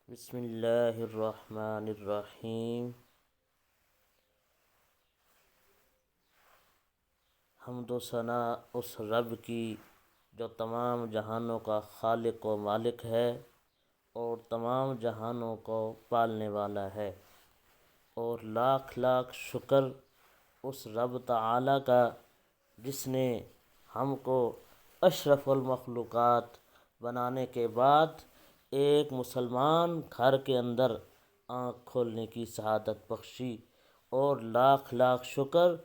بسم اللہ الرحمن الرحیم۔ حمد و ثنا اس رب کی جو تمام جہانوں کا خالق و مالک ہے اور تمام جہانوں کو پالنے والا ہے، اور لاکھ لاکھ شکر اس رب تعالیٰ کا جس نے ہم کو اشرف المخلوقات بنانے کے بعد ایک مسلمان گھر کے اندر آنکھ کھولنے کی سعادت بخشی، اور لاکھ لاکھ شکر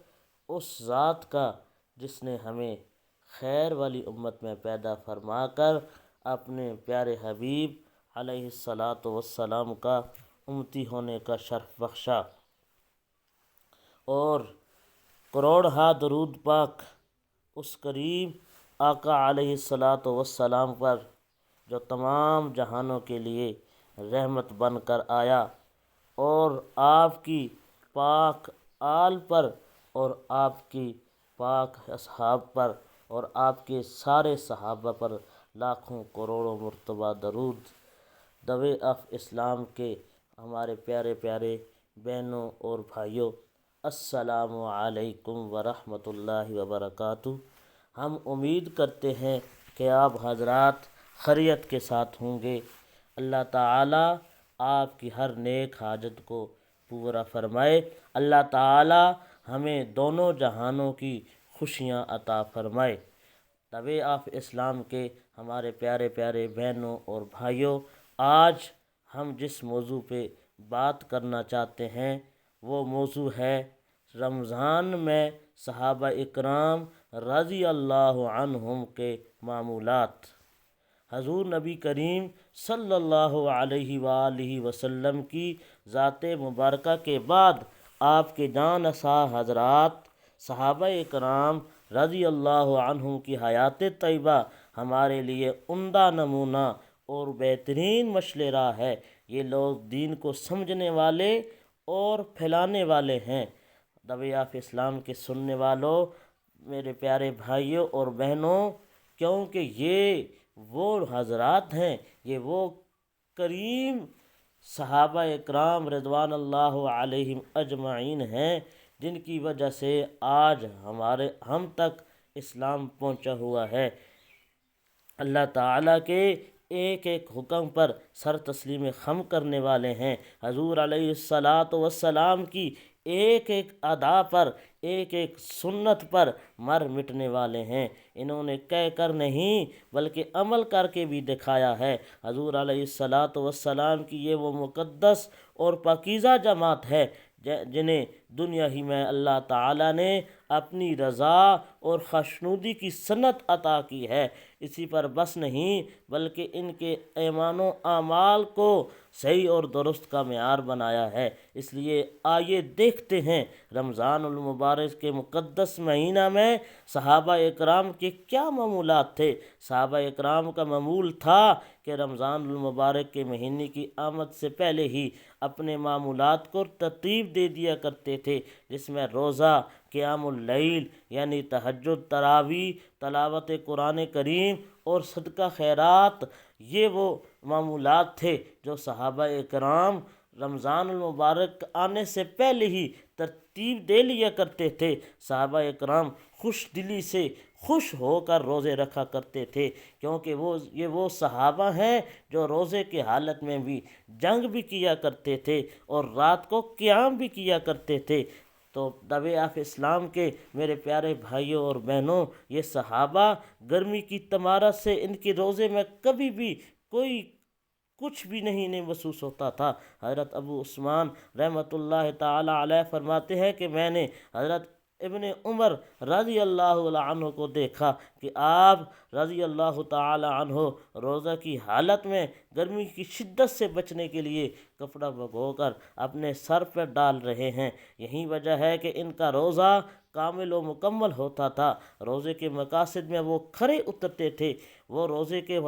اس ذات کا جس نے ہمیں خیر والی امت میں پیدا فرما کر اپنے پیارے حبیب علیہ الصلاۃ والسلام کا امتی ہونے کا شرف بخشا، اور کروڑہا درود پاک اس کریم آقا علیہ الصلاۃ والسلام پر جو تمام جہانوں کے لیے رحمت بن کر آیا، اور آپ کی پاک آل پر اور آپ کی پاک اصحاب پر اور آپ کے سارے صحابہ پر لاکھوں کروڑوں مرتبہ درود۔ دوے آف اسلام کے ہمارے پیارے پیارے بہنوں اور بھائیوں، السلام علیکم ورحمۃ اللہ وبرکاتہ۔ ہم امید کرتے ہیں کہ آپ حضرات خیریت کے ساتھ ہوں گے۔ اللہ تعالیٰ آپ کی ہر نیک حاجت کو پورا فرمائے۔ اللہ تعالیٰ ہمیں دونوں جہانوں کی خوشیاں عطا فرمائے۔ طبع آف اسلام کے ہمارے پیارے پیارے بہنوں اور بھائیوں، آج ہم جس موضوع پہ بات کرنا چاہتے ہیں وہ موضوع ہے رمضان میں صحابہ اکرام رضی اللہ عنہم کے معمولات۔ حضور نبی کریم صلی اللہ علیہ وآلہ وسلم کی ذات مبارکہ کے بعد آپ کے جانشاہ حضرات صحابہ اکرام رضی اللہ عنہم کی حیات طیبہ ہمارے لیے عمدہ نمونہ اور بہترین مشعل راہ ہے۔ یہ لوگ دین کو سمجھنے والے اور پھیلانے والے ہیں۔ دوے آف اسلام کے سننے والوں، میرے پیارے بھائیوں اور بہنوں، کیونکہ یہ وہ حضرات ہیں، یہ وہ کریم صحابہ اکرام رضوان اللہ علیہم اجمعین ہیں جن کی وجہ سے آج ہم تک اسلام پہنچا ہوا ہے۔ اللہ تعالیٰ کے ایک ایک حکم پر سر تسلیم خم کرنے والے ہیں۔ حضور علیہ الصلاۃ والسلام کی ایک ایک ادا پر، ایک ایک سنت پر مر مٹنے والے ہیں۔ انہوں نے کہہ کر نہیں بلکہ عمل کر کے بھی دکھایا ہے۔ حضور علیہ الصلاۃ والسلام کی یہ وہ مقدس اور پاکیزہ جماعت ہے جنہیں دنیا ہی میں اللہ تعالیٰ نے اپنی رضا اور خوشنودی کی سنت عطا کی ہے۔ اسی پر بس نہیں بلکہ ان کے ایمان و اعمال کو صحیح اور درست کا معیار بنایا ہے۔ اس لیے آئیے دیکھتے ہیں رمضان المبارک کے مقدس مہینہ میں صحابہ اکرام کے کیا معمولات تھے۔ صحابہ اکرام کا معمول تھا کہ رمضان المبارک کے مہینے کی آمد سے پہلے ہی اپنے معمولات کو ترتیب دے دیا کرتے تھے، جس میں روزہ، قیام اللیل یعنی تہجد، تراویح، تلاوت قرآن کریم اور صدقہ خیرات، یہ وہ معمولات تھے جو صحابہ اکرام رمضان المبارک آنے سے پہلے ہی ترتیب دے لیا کرتے تھے۔ صحابہ اکرام خوش دلی سے خوش ہو کر روزے رکھا کرتے تھے، کیونکہ یہ وہ صحابہ ہیں جو روزے کی حالت میں بھی جنگ بھی کیا کرتے تھے اور رات کو قیام بھی کیا کرتے تھے۔ تو دوے آف اسلام کے میرے پیارے بھائیوں اور بہنوں، یہ صحابہ گرمی کی تمارت سے ان کے روزے میں کبھی بھی کوئی کچھ بھی نہیں محسوس ہوتا تھا۔ حضرت ابو عثمان رحمۃ اللہ تعالی علیہ فرماتے ہیں کہ میں نے حضرت ابن عمر رضی اللہ عنہ کو دیکھا کہ آپ رضی اللہ تعالی عنہ روزہ کی حالت میں گرمی کی شدت سے بچنے کے لیے کپڑا بھگو کر اپنے سر پر ڈال رہے ہیں۔ یہی وجہ ہے کہ ان کا روزہ کامل و مکمل ہوتا تھا۔ روزے کے مقاصد میں وہ کھرے اترتے تھے، وہ روزے کے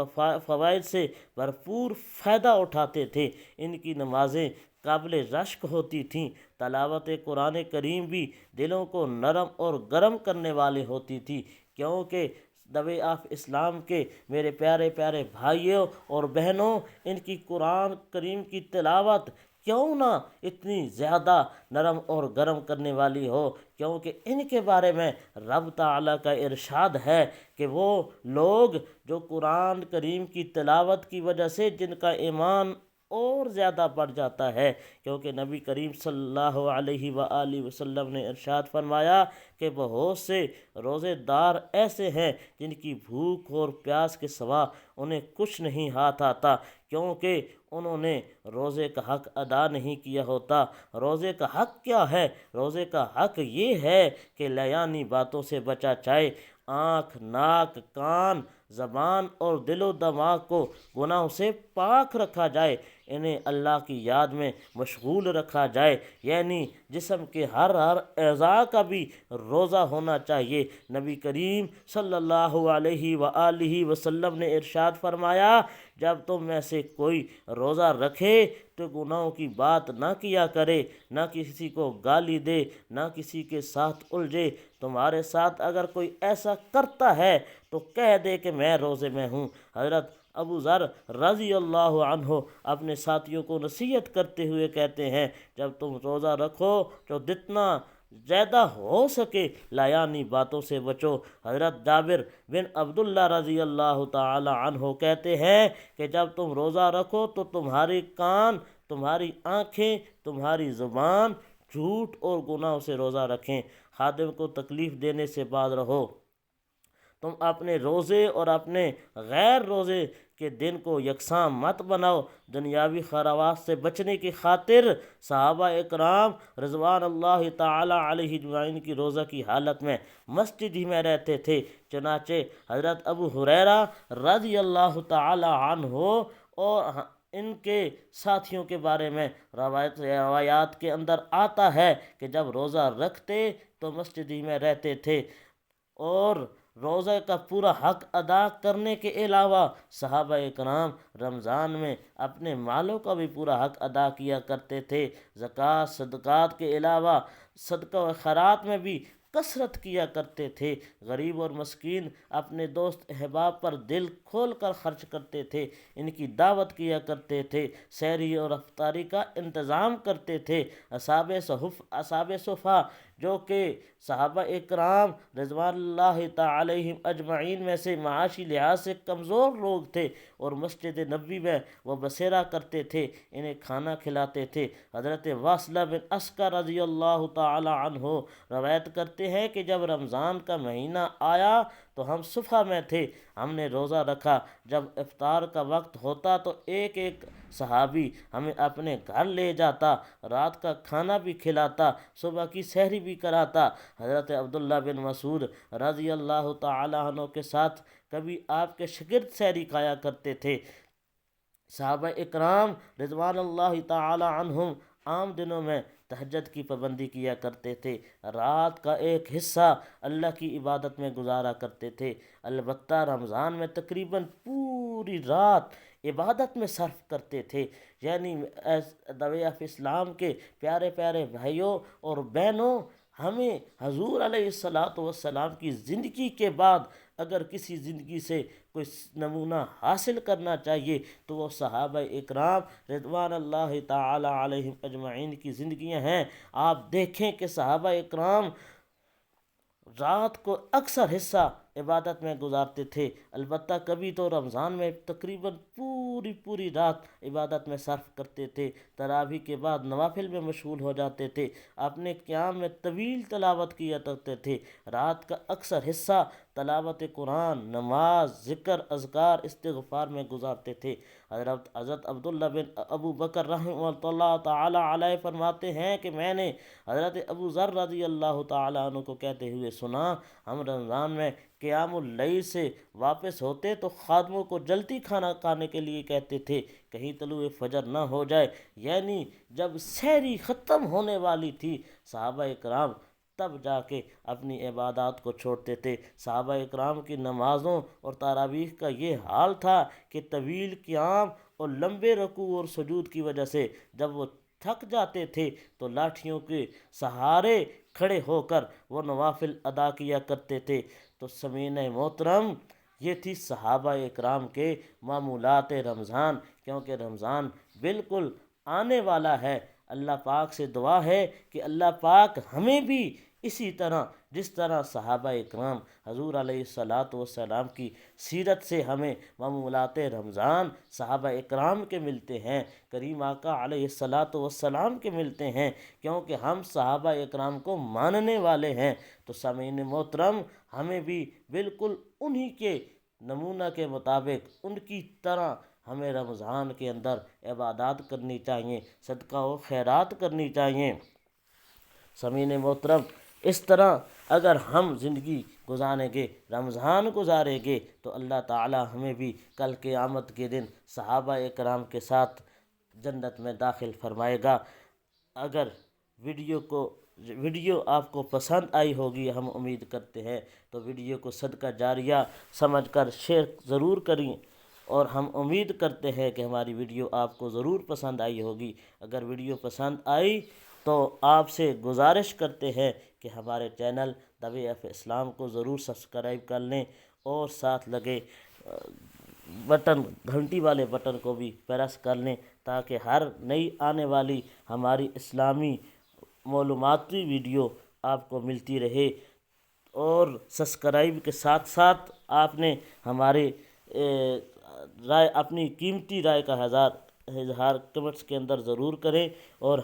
فوائد سے بھرپور فائدہ اٹھاتے تھے۔ ان کی نمازیں قابل رشک ہوتی تھیں، تلاوت قرآن کریم بھی دلوں کو نرم اور گرم کرنے والی ہوتی تھی، کیونکہ دوے آف اسلام کے میرے پیارے پیارے بھائیوں اور بہنوں، ان کی قرآن کریم کی تلاوت کیوں نہ اتنی زیادہ نرم اور گرم کرنے والی ہو، کیونکہ ان کے بارے میں رب تعالیٰ کا ارشاد ہے کہ وہ لوگ جو قرآن کریم کی تلاوت کی وجہ سے جن کا ایمان اور زیادہ بڑھ جاتا ہے، کیونکہ نبی کریم صلی اللہ علیہ وآلہ وسلم نے ارشاد فرمایا کہ بہت سے روزے دار ایسے ہیں جن کی بھوک اور پیاس کے سوا انہیں کچھ نہیں ہاتھ آتا، کیونکہ انہوں نے روزے کا حق ادا نہیں کیا ہوتا۔ روزے کا حق کیا ہے؟ روزے کا حق یہ ہے کہ لیانی باتوں سے بچا جائے، آنکھ، ناک، کان، زبان اور دل و دماغ کو گناہوں سے پاک رکھا جائے، انہیں اللہ کی یاد میں مشغول رکھا جائے، یعنی جسم کے ہر اعضاء کا بھی روزہ ہونا چاہیے۔ نبی کریم صلی اللہ علیہ وآلہ وسلم نے ارشاد فرمایا، جب تم میں سے کوئی روزہ رکھے تو گناہوں کی بات نہ کیا کرے، نہ کسی کو گالی دے، نہ کسی کے ساتھ الجھے۔ تمہارے ساتھ اگر کوئی ایسا کرتا ہے تو کہہ دے کہ میں روزے میں ہوں۔ حضرت ابو ذر رضی اللہ عنہ اپنے ساتھیوں کو نصیحت کرتے ہوئے کہتے ہیں، جب تم روزہ رکھو تو جتنا زیادہ ہو سکے لایانی باتوں سے بچو۔ حضرت جابر بن عبداللہ رضی اللہ تعالی عنہ کہتے ہیں کہ جب تم روزہ رکھو تو تمہارے کان، تمہاری آنکھیں، تمہاری زبان جھوٹ اور گناہوں سے روزہ رکھیں۔ خادم کو تکلیف دینے سے باز رہو۔ تم اپنے روزے اور اپنے غیر روزے کے دن کو یکساں مت بناؤ۔ دنیاوی خیرات سے بچنے کی خاطر صحابہ اکرام رضوان اللہ تعالی علیہ اجمعین کی روزہ کی حالت میں مسجد ہی میں رہتے تھے، چنانچہ حضرت ابو ہریرہ رضی اللہ تعالی عنہ اور ان کے ساتھیوں کے بارے میں روایات کے اندر آتا ہے کہ جب روزہ رکھتے تو مسجد ہی میں رہتے تھے، اور روزہ کا پورا حق ادا کرنے کے علاوہ صحابہ اکرام رمضان میں اپنے مالوں کا بھی پورا حق ادا کیا کرتے تھے۔ زکوٰۃ، صدقات کے علاوہ صدقہ و خیرات میں بھی کثرت کیا کرتے تھے۔ غریب اور مسکین اپنے دوست احباب پر دل کھول کر خرچ کرتے تھے، ان کی دعوت کیا کرتے تھے، سحری اور افطاری کا انتظام کرتے تھے۔ اصحاب صفا جو کہ صحابہ اکرام رضوان اللہ تعالی علیہم اجمعین میں سے معاشی لحاظ سے کمزور لوگ تھے اور مسجد نبوی میں وہ بسیرا کرتے تھے، انہیں کھانا کھلاتے تھے۔ حضرت واصلہ بن اسقر رضی اللہ تعالی عنہ روایت کرتے ہیں کہ جب رمضان کا مہینہ آیا تو ہم صفا میں تھے، ہم نے روزہ رکھا۔ جب افطار کا وقت ہوتا تو ایک ایک صحابی ہمیں اپنے گھر لے جاتا، رات کا کھانا بھی کھلاتا، صبح کی سحری بھی کراتا۔ حضرت عبداللہ بن مسعود رضی اللہ تعالی عنہ کے ساتھ کبھی آپ کے شاگرد سحری کھایا کرتے تھے۔ صحابہ اکرام رضوان اللہ تعالی عنہم عام دنوں میں تہجد کی پابندی کیا کرتے تھے، رات کا ایک حصہ اللہ کی عبادت میں گزارا کرتے تھے، البتہ رمضان میں تقریباً پوری رات عبادت میں صرف کرتے تھے۔ یعنی دوے آف اسلام کے پیارے پیارے بھائیوں اور بہنوں، ہمیں حضور علیہ السلام کی زندگی کے بعد اگر کسی زندگی سے کوئی نمونہ حاصل کرنا چاہیے تو وہ صحابہ اکرام رضوان اللہ تعالی علیہم اجمعین کی زندگیاں ہیں۔ آپ دیکھیں کہ صحابہ اکرام رات کو اکثر حصہ عبادت میں گزارتے تھے، البتہ کبھی تو رمضان میں تقریباً پوری رات عبادت میں صرف کرتے تھے۔ تراویح کے بعد نوافل میں مشغول ہو جاتے تھے، اپنے قیام میں طویل تلاوت کیا کرتے تھے، رات کا اکثر حصہ تلاوت قرآن، نماز، ذکر، اذکار، استغفار میں گزارتے تھے۔ حضرت عبداللہ بن ابو بکر رحمۃ اللہ تعالی علیہ فرماتے ہیں کہ میں نے حضرت ابو ذر رضی اللہ تعالی عنہ کو کہتے ہوئے سنا، ہم رمضان میں قیام اللیل سے واپس ہوتے تو خادموں کو جلدی کھانا کھانے کے لیے کہتے تھے، کہیں طلوع فجر نہ ہو جائے، یعنی جب سحری ختم ہونے والی تھی صحابہ اکرام تب جا کے اپنی عبادات کو چھوڑتے تھے۔ صحابہ اکرام کی نمازوں اور تراویح کا یہ حال تھا کہ طویل قیام اور لمبے رکوع اور سجود کی وجہ سے جب وہ تھک جاتے تھے تو لاٹھیوں کے سہارے کھڑے ہو کر وہ نوافل ادا کیا کرتے تھے۔ تو تو سمعین محترم یہ تھی صحابہ اکرام کے معمولات رمضان، کیونکہ رمضان بالکل آنے والا ہے۔ اللہ پاک سے دعا ہے کہ اللہ پاک ہمیں بھی اسی طرح، جس طرح صحابہ اکرام حضور علیہ الصلاۃ والسلام کی سیرت سے ہمیں معمولات رمضان صحابہ اکرام کے ملتے ہیں، کریم آقا علیہ الصلاۃ والسلام کے ملتے ہیں، کیونکہ ہم صحابہ اکرام کو ماننے والے ہیں، تو سامعین محترم ہمیں بھی بالکل انہی کے نمونہ کے مطابق، ان کی طرح ہمیں رمضان کے اندر عبادات کرنی چاہیے، صدقہ و خیرات کرنی چاہیے۔ سامعین محترم اس طرح اگر ہم زندگی گزاریں گے، رمضان گزاریں گے، تو اللہ تعالی ہمیں بھی کل قیامت کے دن صحابہ اکرام کے ساتھ جنت میں داخل فرمائے گا۔ اگر ویڈیو آپ کو پسند آئی ہوگی، ہم امید کرتے ہیں، تو ویڈیو کو صدقہ جاریہ سمجھ کر شیئر ضرور کریں، اور ہم امید کرتے ہیں کہ ہماری ویڈیو آپ کو ضرور پسند آئی ہوگی۔ اگر ویڈیو پسند آئی تو آپ سے گزارش کرتے ہیں کہ ہمارے چینل دا وے آف اسلام کو ضرور سبسکرائب کر لیں، اور ساتھ لگے بٹن، گھنٹی والے بٹن کو بھی پریس کر لیں، تاکہ ہر نئی آنے والی ہماری اسلامی معلوماتی ویڈیو آپ کو ملتی رہے۔ اور سبسکرائب کے ساتھ ساتھ آپ نے ہمارے رائے، اپنی قیمتی رائے کا اظہار کمنٹس کے اندر ضرور کریں، اور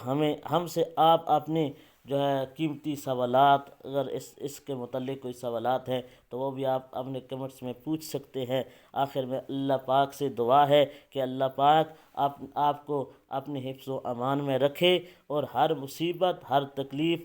ہم سے آپ اپنے جو ہے قیمتی سوالات، اگر اس کے متعلق کوئی سوالات ہیں تو وہ بھی آپ اپنے کمنٹس میں پوچھ سکتے ہیں۔ آخر میں اللہ پاک سے دعا ہے کہ اللہ پاک آپ کو اپنے حفظ و امان میں رکھے، اور ہر مصیبت، ہر تکلیف